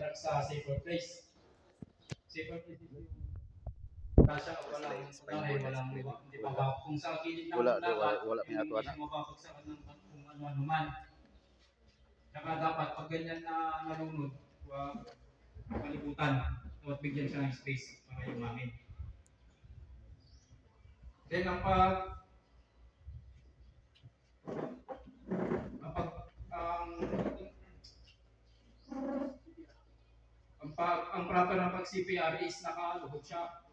truck sa safer place. Safer place is yung kasya, walang hindi pa kung sa gilid ng dagat, hindi siya mababagsakan ng kung ano-ano man. Saka dapat pag ganyan na nalunod, huwag kalibutan. Dapat bigyan siya ng space para yumangin. Then ang ang proper ng pag-CPR is nakaluhod siya.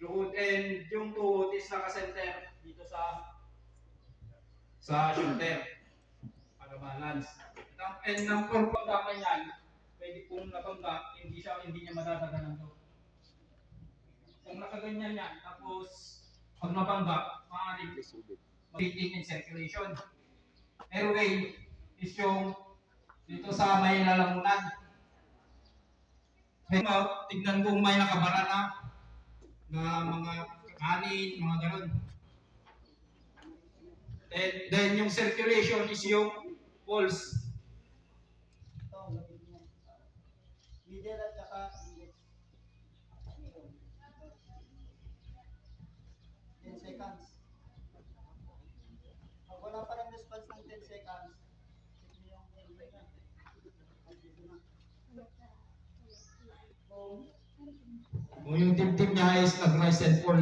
Luhod and yung tuhod is naka-center dito sa shoulder para balance. And ng pagpagka niyan, pwede kung nabangga, hindi niya madadaganan to. Kung nakaganyan yan, tapos pag nabangga, maaaring magiging in circulation. Airway is yung dito sa may lalamunan. Tignan kung may nakabara na mga kanin, mga ganun. And then yung circulation is yung pulse. Middle at saka 10 seconds. Pag wala pa rin response ng 10 seconds, check nyo yung airway na. Kung yung tip-tip niya is nag-rise and fall.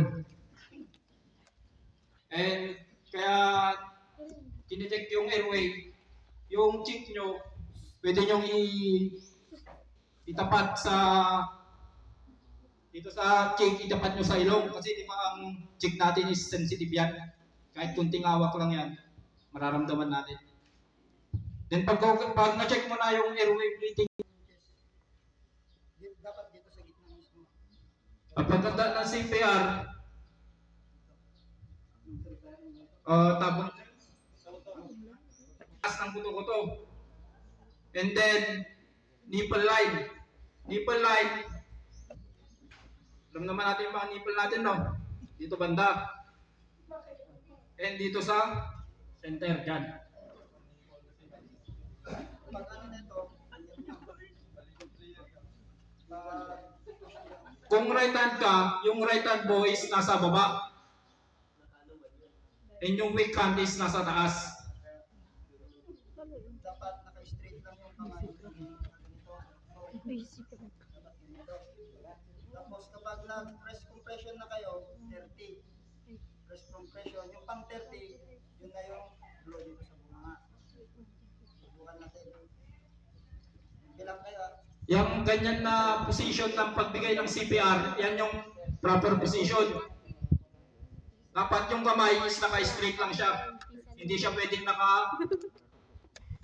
And kaya tinitect yung airway, yung cheek nyo, pwede nyo itapat dito sa cheek, itapat nyo sa ilong. Kasi di ba ang cheek natin is sensitive yan. Kahit kunting hawak lang yan, mararamdaman natin. Then pag na-check mo na yung airway breathing, dapat dito sa gitna mismo. pagkanda ng CPR, tapos taas ng kuto-kuto. And then, nipple line. Nipple line, alam naman natin yung mga nipple natin, no? Dito banda. And dito sa center, dyan. Pag ano nito, kung right hand ka, yung right hand mo is nasa baba. And yung weak hand is nasa taas. dapat naka-straight lang yung kamay. Tapos kapag nag-press compression na kayo, 30. Press compression. Yung pang 30, yun na yung blow dito sa bunga. Subukan natin. Bilang kayo. Yung ganyan na position ng pagbigay ng CPR, yan yung proper position. Dapat yung kamay is naka-straight lang siya. Hindi siya pwedeng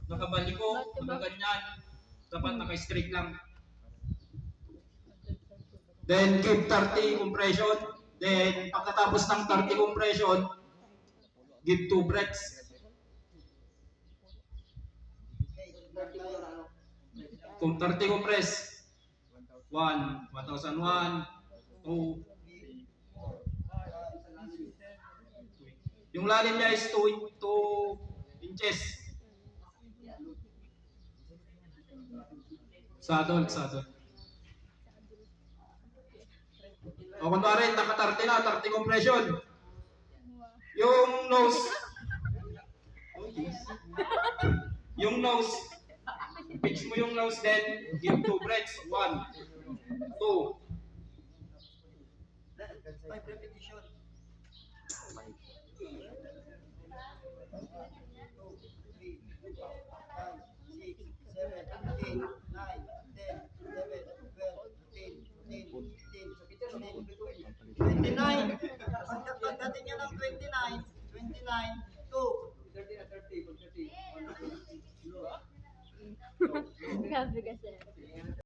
nakabaliko, ganyan. Dapat naka-straight lang. Then give 30 compression. Then pagkatapos ng 30 compression, give 2 breaths. Kung 30 compress, 1,001, 2, yung lalim niya is 2 inches. Sa adult. O kunwari, naka-30 na, 30 compression. Yung nose, pitch mo yung nose, then give 2 breaths. 1, 2. 5 repetition. 29. Pagdating niya ng 29, 2. 30 na 30. Grabe kasi.